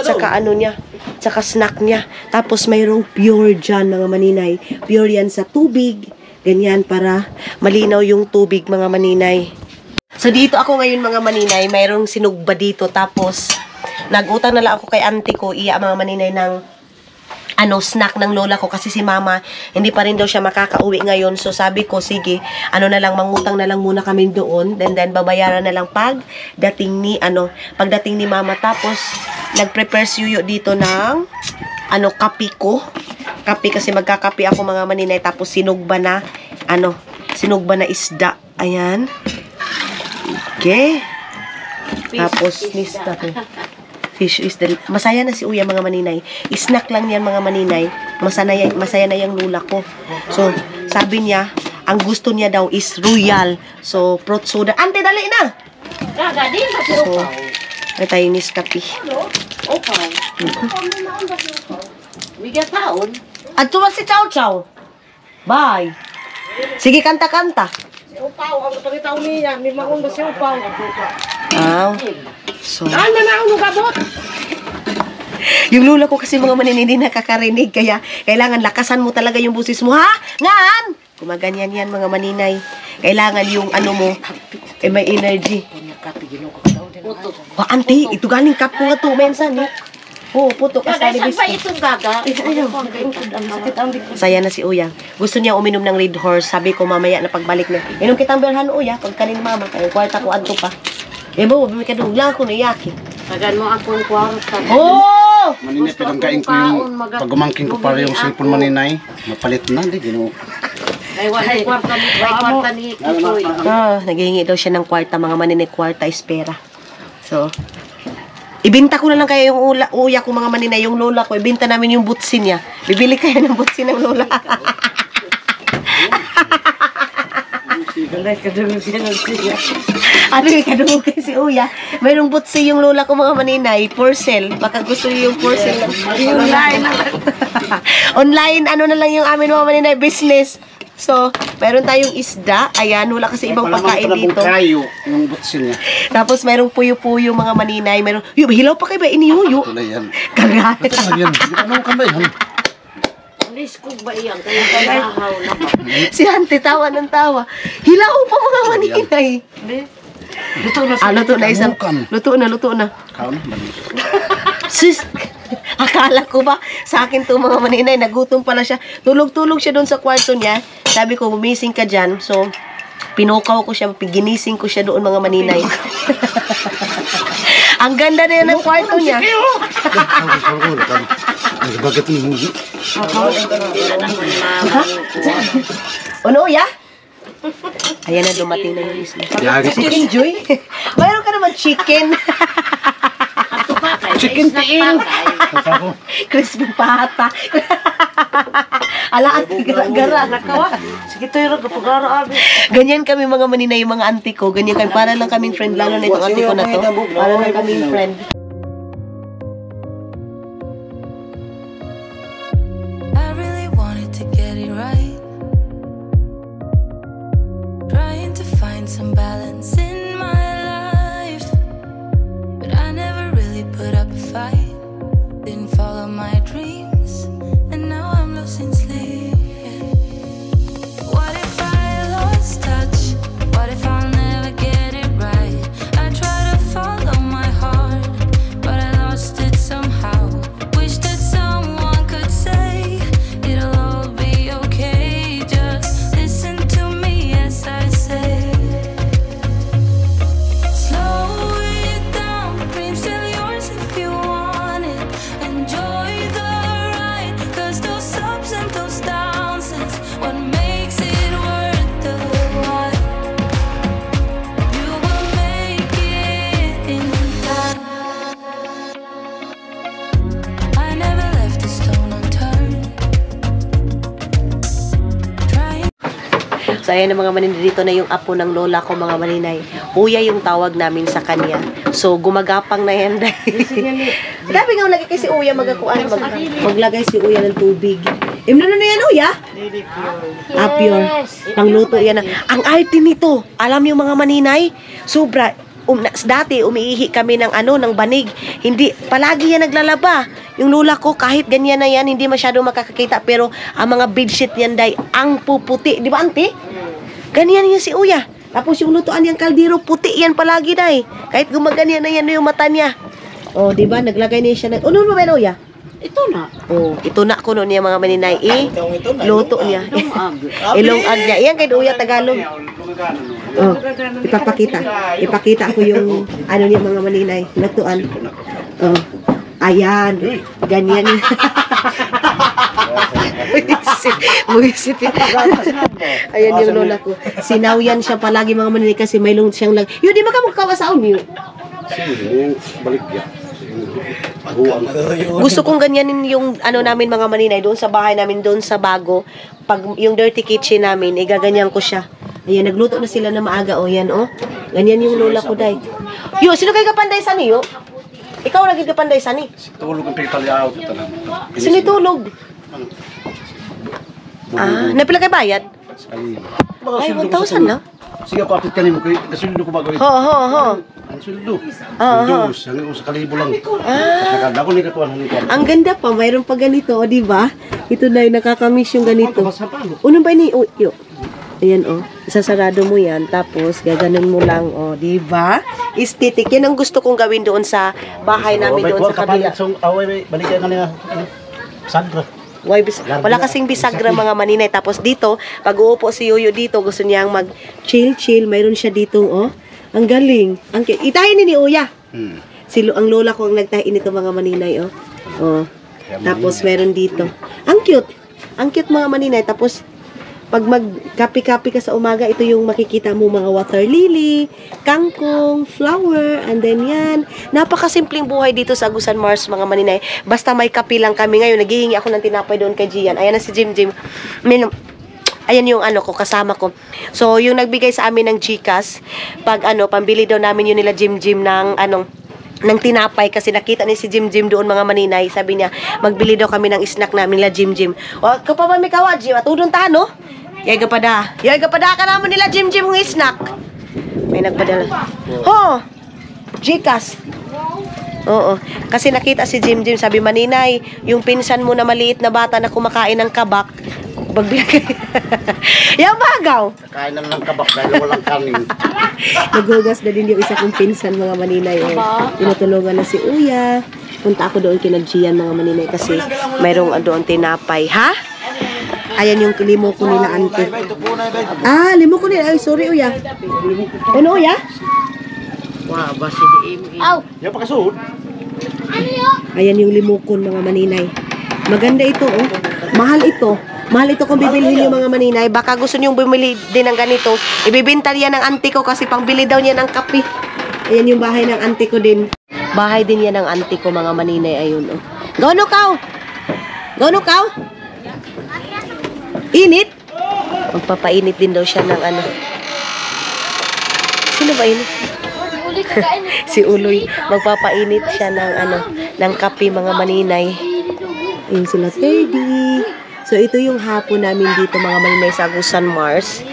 Tsaka ano niya. Tsaka snack niya. Tapos mayroong pure dyan, mga maninay. Pure yan sa tubig. Ganyan para malinaw yung tubig, mga maninay. So dito ako ngayon, mga maninay. Mayroong sinugba dito. Tapos nagutang na lang ako kay auntie ko. Iya, mga maninay, ng snack ng lola ko kasi si mama hindi pa rin daw siya makakauwi ngayon. So sabi ko, sige, mangutang na lang muna kami doon, then babayaran na lang pagdating ni mama. Tapos nagprepare si Yuyo dito ng kape ko. Kape kasi magkakape ako, mga maninay. Tapos sinugba na isda. Ayan. Okay. Tapos nista ko. Fish is the... Masaya na si Uya, mga maninay. Snack lang yan, mga maninay. Masaya na yung lula ko. So, sabi niya, ang gusto niya daw is royal. So, fruit soda. Ante, dali na! So, ay tayo Nescafe. At tuwa si Chow Chow. Bye. Sige, kanta-kanta. So, yung lula ko kasi mga maninay hindi nakakarinig, kaya kailangan lakasan mo talaga yung busis mo, ha? Ngan! Kumaganyan yan, mga maninay. Kailangan yung ano mo, may energy. Auntie, ito galing kap ko nga to, mensan, eh. Puto ka sa libis. Saya na si Uya. Gusto niya uminom ng Red Horse. Sabi ko mamaya na pagbalik na. Inom kitang berhan, Uya, pag kanin mama. Kaya kwarta ko adto pa. Bumi ka duglang ko na iyaki. Tagan mo akong kwarta. Oh! Maninay, pinangkain ko yung pagumangkin ko para yung cellphone maninay. Mapalit na, di gino. May kwarta ni Kikoy. Naghihingi daw siya ng kwarta, mga maninay, kwarta is pera. So, ibinta ko na lang kaya yung uya ko, mga maninay, yung lola ko, ibinta namin yung butsi niya. Bibili kayo ng butsi ng lola. Ano yung kadungog si Uya? Mayroong butsi yung lola ko, mga maninay, porcel. Baka gusto niyo yung porcel. Online. Online, ano na lang yung amin, mga maninay, business. So, meron tayong isda. Ayan, wala kasi ibang pagkain dito. Yung butsin niya. Tapos, merong puyo-puyo, mga maninay. Merong, hilaw pa kayo ba? Inihuyo. Tulay yan. Kagat. Yan. Ano ka ba yan? Liskog ba iyan? Kaya kalahaw na ba? Si Auntie, tawa ng tawa. Hilaw pa, mga maninay. Luto na isang. Luto na. Kao na, balik. Sis, akala ko ba sa akin to, mga maninay, nagutom pala siya. Tulog-tulog siya doon sa kwarto niya. Sabi ko, bumising ka dyan. So, pinukaw ko siya, ginising ko siya doon, mga maninay. Ang ganda na yan ng kwarto niya. Ano, ya? Ayan na, dumating na yung isla. Chicken Joy? Mayroon ka naman chicken. Chicken tiin. Crispy pata. Ala, auntie, gara-gara. Nakawa. Sige tayo rin, kapag-ara abi. Ganyan kami, mga maninay, yung mga auntie ko. Ganyan kami. Para lang kaming friend. Lalo na itong auntie ko na to. Para lang kaming friend. I really wanted to get it right. Trying to find some balance in my life. But I never really put up a fight. Didn't follow my dreams. And now I'm losing sleep. What if I lost touch? What if I'll never get it right? I try to follow my heart, but I lost it somehow. Wish that someone could say it'll all be okay. Just listen to me as I say. Slow it down, dreams still yours if you want it. Enjoy the ride, 'cause those ups and those downs is what makes it worth the while. You will make it in time. I never left a stone unturned. Trying. So, ayan na, mga maninay, dito na yung apo ng lola ko, mga maninay. Uya yung tawag namin sa kanya. So, gumagapang na yan. Sabi nga, lagi kasi Uya maglagay si Uya ng tubig. Imno na yan, Uya? Pure. Pangluto yan. Ang arte nito, alam niyo, mga maninay, sobra. Dati, umiihi kami ng ng banig. Hindi, palagi yan naglalaba. Yung lula ko, kahit ganyan na yan, hindi masyado makakakita. Pero, ang mga bedsheet yan, day, ang puputi. Di ba, auntie? Ganyan yan si Uya. Tapos yung lutuan niyang kaldero, puti yan palagi, day. Kahit gumaganyan na yan na yung mata niya. Oh, di ba? Naglagay niya siya ng... Ano ba, Uya? Ito na. Oh, ito na ko niya, mga maninay. Luto niya. Lumag. Ilongag niya. Iyan kay Uya Tagalog. Oh, ipapakita. Ipakita ko yung niya, mga maninay. Lutuan. Oh. Ayan. Ganyan. Buisit. Ayan yung lola ko. Sinawyan siya palagi, mga maninay, kasi may siyang lag. Yun, di ba ka magkawasaon yun? Yung balik niya. Pahuan. Gusto kong ganyanin yung ano namin mga maninay doon sa bahay namin doon sa bago. Pag yung dirty kitchen namin, igaganyan ko siya. Ayan, nagluto na sila na maaga. O, yan, o. Ganyan yung lola ko, day. Yo, sino kayo kapanday sa niyo? Ikaw lagi kapanday sa ni? Tulog ang pagtalyaw. Sino itulog? Ah, napila kay bayad? Ay, 1,000 lang. Sige ako apit kanimo kay kasuldo ko bagay. Ho, ho, ho. Ang suldo. Oo. Dos, ang sa kalibo lang. Nakadako ni katuan ni katuan. Ang ganda pa, mayroon pa ganito, o, di ba? Ito na yung nakakamiss yung ganito. Unang ba ni yo? Ayan, o. Isasarado mo yan, tapos gaganon mo lang, o, di ba? Aesthetic. Yan ang gusto kong gawin doon sa bahay namin doon sa kabila. Away balikan kanina. Sadra. Wala kasing bisagra mga maninay. Tapos dito, pag uupo si Yoyo dito, gusto niyang mag-chill-chill. Mayroon siya dito, oh. Ang galing. Itahin ni Uya. Ang lola ko ang nagtahin nito mga maninay, oh. Oh. Tapos meron dito. Ang cute. Ang cute mga maninay. Tapos, pag mag-kapi-kapi ka sa umaga, ito yung makikita mo mga water lily, kangkong, flower, and then yan. Napakasimpleng buhay dito sa Agusan Mars, mga maninay. Basta may kapi lang kami. Ngayon, naghihingi ako ng tinapay doon kay Gian. Ayan na si Jim. Ayan yung ano ko, kasama ko. So, yung nagbigay sa amin ng GCash, pag pambili daw namin yun nila Jim ng ng tinapay kasi nakita ni si Jim doon mga maninay. Sabi niya, magbili daw kami ng snack namin nila Jim. O, kapag may kawa, Jim, atudon ta, no? Yay gapada ka naman nila Jim ng snack. May nagpadala. Ho! GCash. Oo. Kasi nakita si Jim, sabi, maninay, yung pinsan mo na maliit na bata na kumakain ng kabak, magbigay. Yung bagaw. Kain naman ng kabak dahil walang kanin. Naghugas na din yung isa kong pinsan mga maninay. Tinutulungan na si Uya. Punta ako doon kina Gian mga maninay kasi mayroong doon tinapay. Ha? Ayan yung limo ko nila ante. Ah, limo ko nila. Ay, sorry Uya. Ano Uya? Wah, basi di imi. Aw! Yan pa kasuod. Ayan yung limukon mga maninay. Maganda ito oh. Mahal ito. Mahal ito kung bibilhin yung mga maninay. Baka gusto niyong bumili din ng ganito. Ibibinta niya ng auntie ko kasi pangbili daw niya ng kape. Ayan yung bahay ng auntie ko din. Bahay din yan ng auntie ko mga maninay. Ayun oh. Gano kaw? Gano kaw? Init? Magpapainit din daw siya ng ano. Sino ba init? Si Uloy. Magpapainit siya ng ano, ng kape mga maninay. Ayun sila Teddy. So ito yung hapon namin dito mga maninay sa Agusan Mars.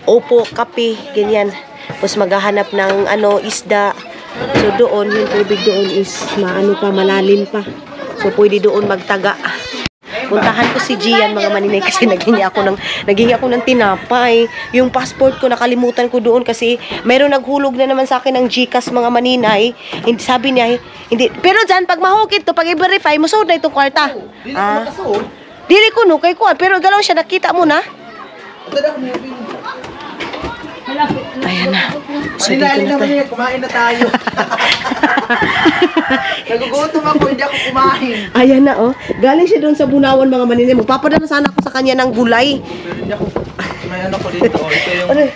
Opo, kape, ganyan. Tapos maghahanap ng isda. So doon, yung tubig doon is malalim pa. So pwede doon magtaga. Puntahan ko si Gian mga maninay kasi naghingi ako ng tinapay. Yung passport ko nakalimutan ko doon kasi mayroong naghulog na naman sa akin ng GCash mga maninay. Sabi niya, hindi. Pero dyan, pag mahukit to, pag i-verify, musod na itong kwarta. Dili ko no, kay kuha. Pero galaw siya, nakita mo na. Ayan na. So, dito na tayo. Kumain na tayo. Nagugutom ako, hindi ako kumain. Ayan na, oh. Galing siya doon sa Bunawan, mga maninay. Magpapadala sana ako sa kanya ng gulay. Hindi ako, may ano ko dito. Ito yung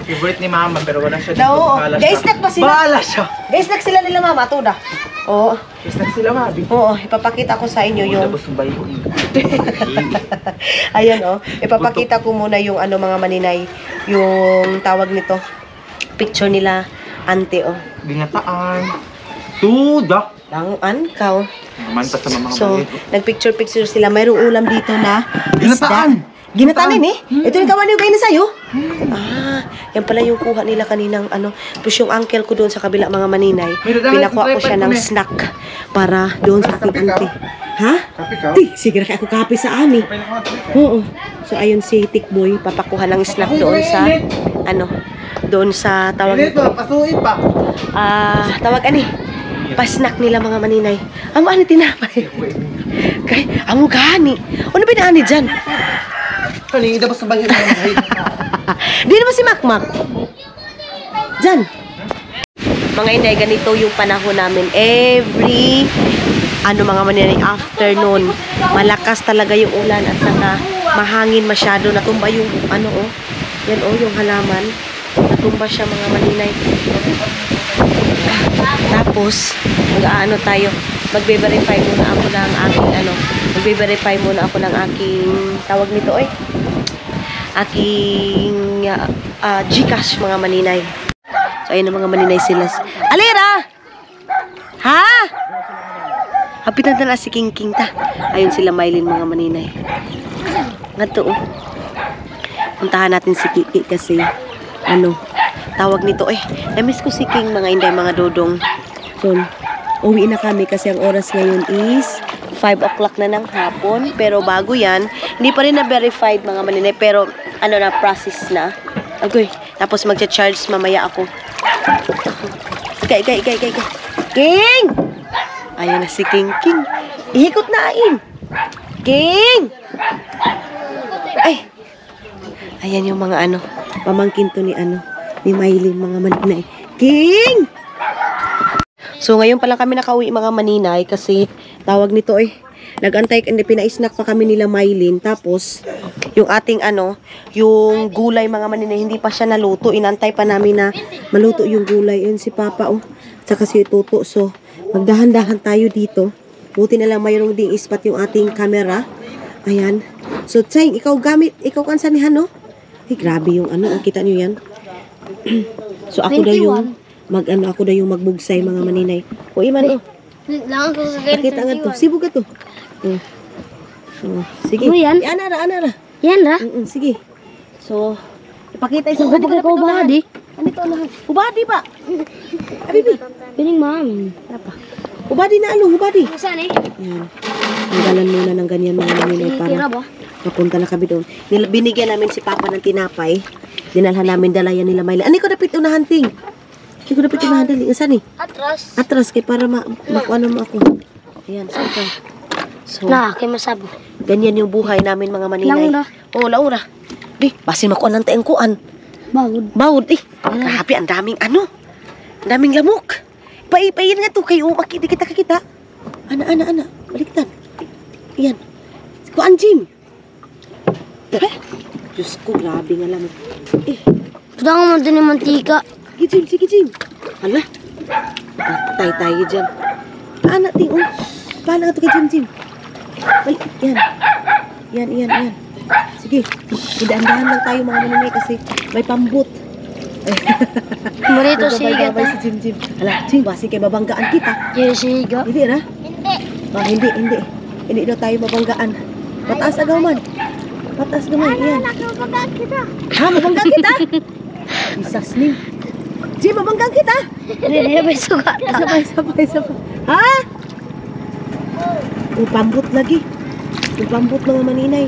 favorite ni mama, pero wala siya dito. Oo. Ga-snack pa sila. Bahala siya. Ga-snack sila nila, mama. Tuda. Oo. Snack sila, mabi. Oo, ipapakita ko sa inyo yung... Tapos sumbay ko. Ayan, oh. Ipapakita ko muna yung mga maninay. Yung tawag nito. Picture nila, ante, oh. Ginataan. Tuda. Langan, kaw. Manta sa mga So, nagpicture-picture sila. Mayroong ulam dito na Ginataan. Ginataan eh. Ito yung kawan yung kayo na sa'yo. Yan pala yung kuha nila kaninang Tapos yung uncle ko doon sa kabila mga maninay. Pinakuha ko siya ng snack para doon sa aking auntie. Ha? Sige na kaya ako kape sa ani. Oo. So ayun si Tikboy. Papakuha ng snack doon sa doon sa tawag nito. Pasuin pa. Tawag pa-snack nila mga maninay. Amo ani tinapay. Kay amo gani. Ano ba ani diyan? Kani dapat sa bangin. Di naman si Makmak. Diyan. Mga inday, ganito yung panahon namin. Every mga maninay afternoon. Malakas talaga yung ulan at saka mahangin masyado. Natumba yung yan yung halaman. Natumba siya mga maninay. Tapos, mag-aano tayo. Magbe-verify muna ako ng aking magbe-verify muna ako ng aking tawag nito aking Gcash mga maninay. So ayun ang mga maninay sila. Alira! Ha? Hapitan na si King King ta. Ayun sila Mylene mga maninay. Nga to puntahan natin si Kiki kasi tawag nito namiss ko si King mga inday mga dodong. So uwi na kami kasi ang oras ngayon is 5 o'clock na ng hapon. Pero bago yan, hindi pa rin na-verified mga maninay. Pero na, process na. Okay. Tapos magcha-charge mamaya ako. Ikay. King! Ayan na si King. Ihikot na ain. King! Ay! Ayan yung mga pamangkin to ni Mylene mga maninay. King! So, ngayon pa lang kami nakauwi mga maninay kasi tawag nito nag-antay, pina-snack pa kami nila Mylene. Tapos, yung ating yung gulay mga maninay, hindi pa siya naluto. Inantay pa namin na maluto yung gulay. Yun si Papa, Tsaka si Tuto. So, magdahan-dahan tayo dito. Buti na lang mayroong ding ispat yung ating camera. Ayan. So, Tseng, ikaw kan sanihan, Ay, grabe yung kita nyo yan. So, ako daw yung ako daw yung magbugsay mga maninay. O iman Nakita nga to. Sibog ka to. Sige. yan? Anara. Yan ra? Sige. So, ipakita yung Hubadi. Andito hubadi pa. Abibi. Pining mami. Apa? Hubadi na hubadi. Saan Yan. Tanggalan muna ng ganyan mga maninay para papunta na kami doon. Binigyan namin si Papa ng tinapay. Dinalhan namin dalayan nila Mylene. Ano ko dapat unahanting? Hindi ko dapat unahanting. Saan Atras kay para makuha naman ako. Ayan, saan So, kay masabo. Ganyan yung buhay namin mga maninay. Laura. Di, basin makuha ng taeng kuan. Bawod Grabe, ang daming Ang daming lamok. Paipayin nga to kayo. Makikita kita. Ana. Baliktad. Ayan. Kuan, Jim. Diyos ko, grabe nga lamok. Tudang mo din yung mantika. Sige, Jim. Hala. Patay tayo dyan. Anak, ting. Paano nga to kay Jim? Balik. Yan. Sige. Idaan-dahan lang tayo mga maninay kasi may pambut. Marito siga ta. Si Jim. Hala, Jim, basi kay babanggaan kita. Siga. Hindi na? Hindi. Hindi daw tayo mabanggaan. Pataas agaw man. Yan. Ha, mabanggaan kita? Isas ni. Jim, mabanggaan kita? Hindi ba suga ta? Sabay. Ha? Yung pambut lagi. Yung pambut mga maninay.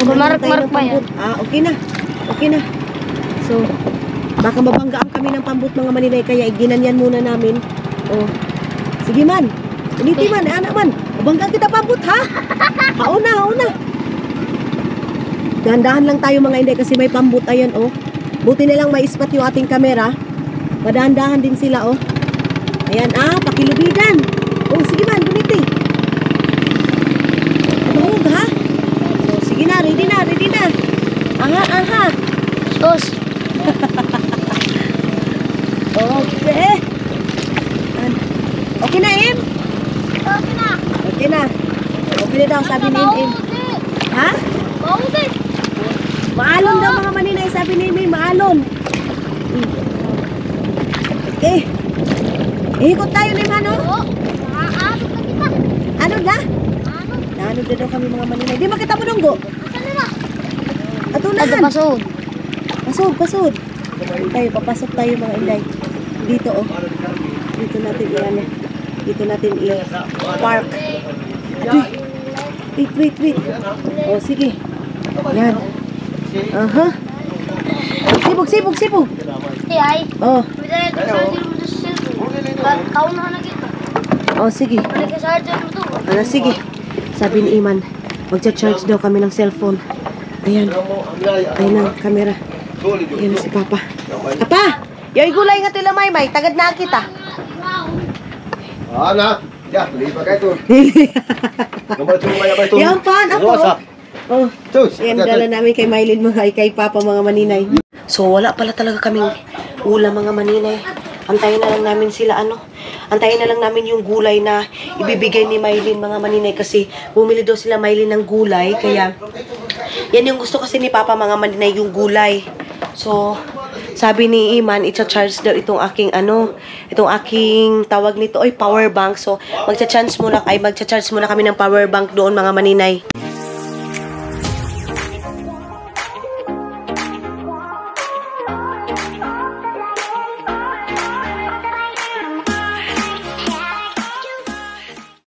Mamark-mark pa yan. Okay na. So, baka mabanggaan kami ng pambut mga maninay kaya ginanyan muna namin. Sige man. Uniti man, anak man. Mabanggaan kita pambut ha? Hauna. Dahan-dahan lang tayo mga inday kasi may pambut ayan Buti nilang may ispat yung ating kamera. Madahan-dahan din sila Ayan pakilubidan. Sige man, buniti. Abahog ha? Sige na, ready na. Aha. Sos. Okay. Okay na, Im? Okay na. Okay na daw, sabi ni Im. Ha? Maalon daw mga maninay, sabi ni Im, maalon. Okay. Ihikot tayo ni Mano. Ano na? Ano daw kami mga maninay. Di makita mo nunggo? Atunahan. Pasod. Papasok tayo mga inday. Dito Dito natin i-park. Wait. Sige. Yan. Sibog. Ay. Sige. Sige. Sabi ni Iman, magcha-charge daw kami ng cellphone. Ayan ang camera. Ayan si Papa. Apa! Yoy gulay nga tila may tagad na kita. Lipa kayo to. Yan pan ako. Yan dala namin kay Mylene kay Papa mga maninay. So wala pala talaga kaming ulam mga maninay. Antayin na lang namin sila, antayin na lang namin yung gulay na ibibigay ni Mylene, mga maninay, kasi bumili daw sila Mylene ng gulay, kaya yan yung gusto kasi ni Papa, mga maninay, yung gulay. So, sabi ni Iman, i-charge daw itong aking tawag nito, power bank. So, magcha-charge muna kami ng power bank doon, mga maninay.